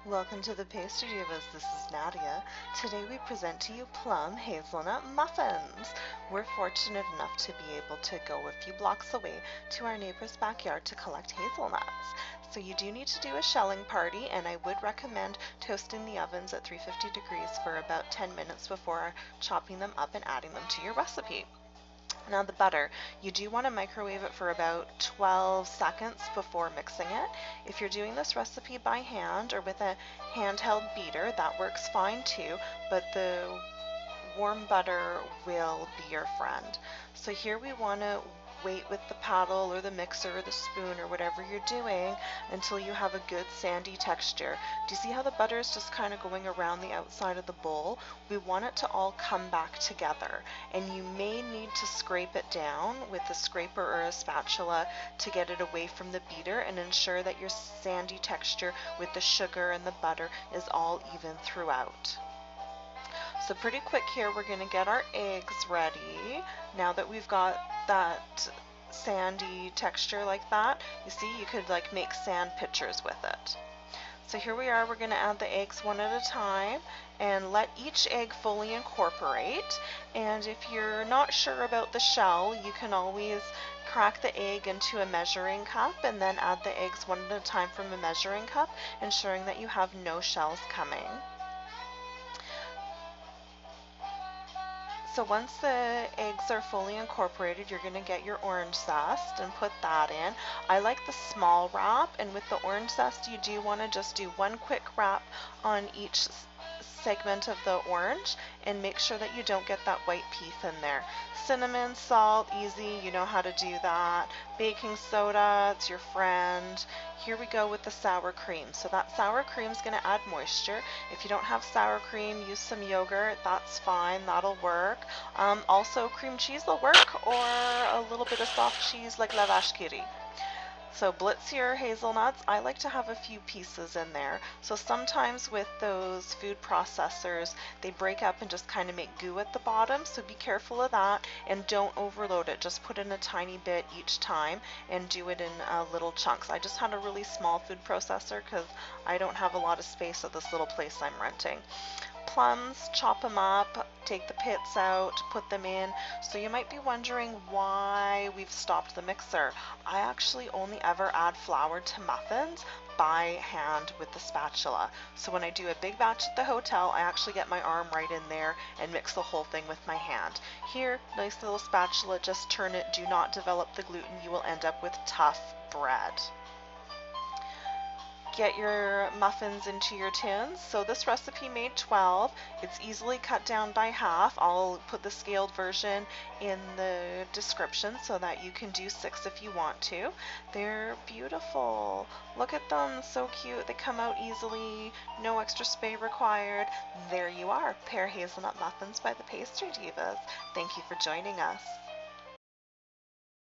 Welcome to the Pastry Divas. This is Nadia. Today we present to you Plum Hazelnut Muffins. We're fortunate enough to be able to go a few blocks away to our neighbor's backyard to collect hazelnuts. So you do need to do a shelling party, and I would recommend toasting the ovens at 350 degrees for about 10 minutes before chopping them up and adding them to your recipe. Now the butter, you do want to microwave it for about 12 seconds before mixing it. If you're doing this recipe by hand or with a handheld beater, that works fine too, but the warm butter will be your friend. So here we want to wait with the paddle or the mixer or the spoon or whatever you're doing until you have a good sandy texture. Do you see how the butter is just kind of going around the outside of the bowl? We want it to all come back together, and you may need to scrape it down with a scraper or a spatula to get it away from the beater and ensure that your sandy texture with the sugar and the butter is all even throughout. So pretty quick here, we're going to get our eggs ready. Now that we've got that sandy texture like that, you see, you could like make sand pictures with it. So here we are, we're going to add the eggs one at a time and let each egg fully incorporate. And if you're not sure about the shell, you can always crack the egg into a measuring cup and then add the eggs one at a time from a measuring cup, ensuring that you have no shells coming. So once the eggs are fully incorporated, you're going to get your orange zest and put that in. I like the small wrap, and with the orange zest you do want to just do one quick wrap on each segment of the orange and make sure that you don't get that white piece in there. Cinnamon, salt, easy, you know how to do that. Baking soda, it's your friend. Here we go with the sour cream. So that sour cream is going to add moisture. If you don't have sour cream, use some yogurt. That's fine. That'll work. Also, cream cheese will work, or a little bit of soft cheese like la vache qui rit. So blitz your hazelnuts. I like to have a few pieces in there. So sometimes with those food processors, they break up and just kind of make goo at the bottom. So be careful of that and don't overload it. Just put in a tiny bit each time and do it in little chunks. I just had a really small food processor because I don't have a lot of space at this little place I'm renting. Plums, chop them up, take the pits out, put them in. So you might be wondering why we've stopped the mixer. I actually only ever add flour to muffins by hand with the spatula. So when I do a big batch at the hotel, I actually get my arm right in there and mix the whole thing with my hand. Here, nice little spatula, just turn it, do not develop the gluten, you will end up with tough bread. Get your muffins into your tins. So this recipe made 12. It's easily cut down by half. I'll put the scaled version in the description so that you can do 6 if you want to. They're beautiful. Look at them, so cute. They come out easily, no extra spay required. There you are, pear hazelnut muffins by the Pastry Divas. Thank you for joining us.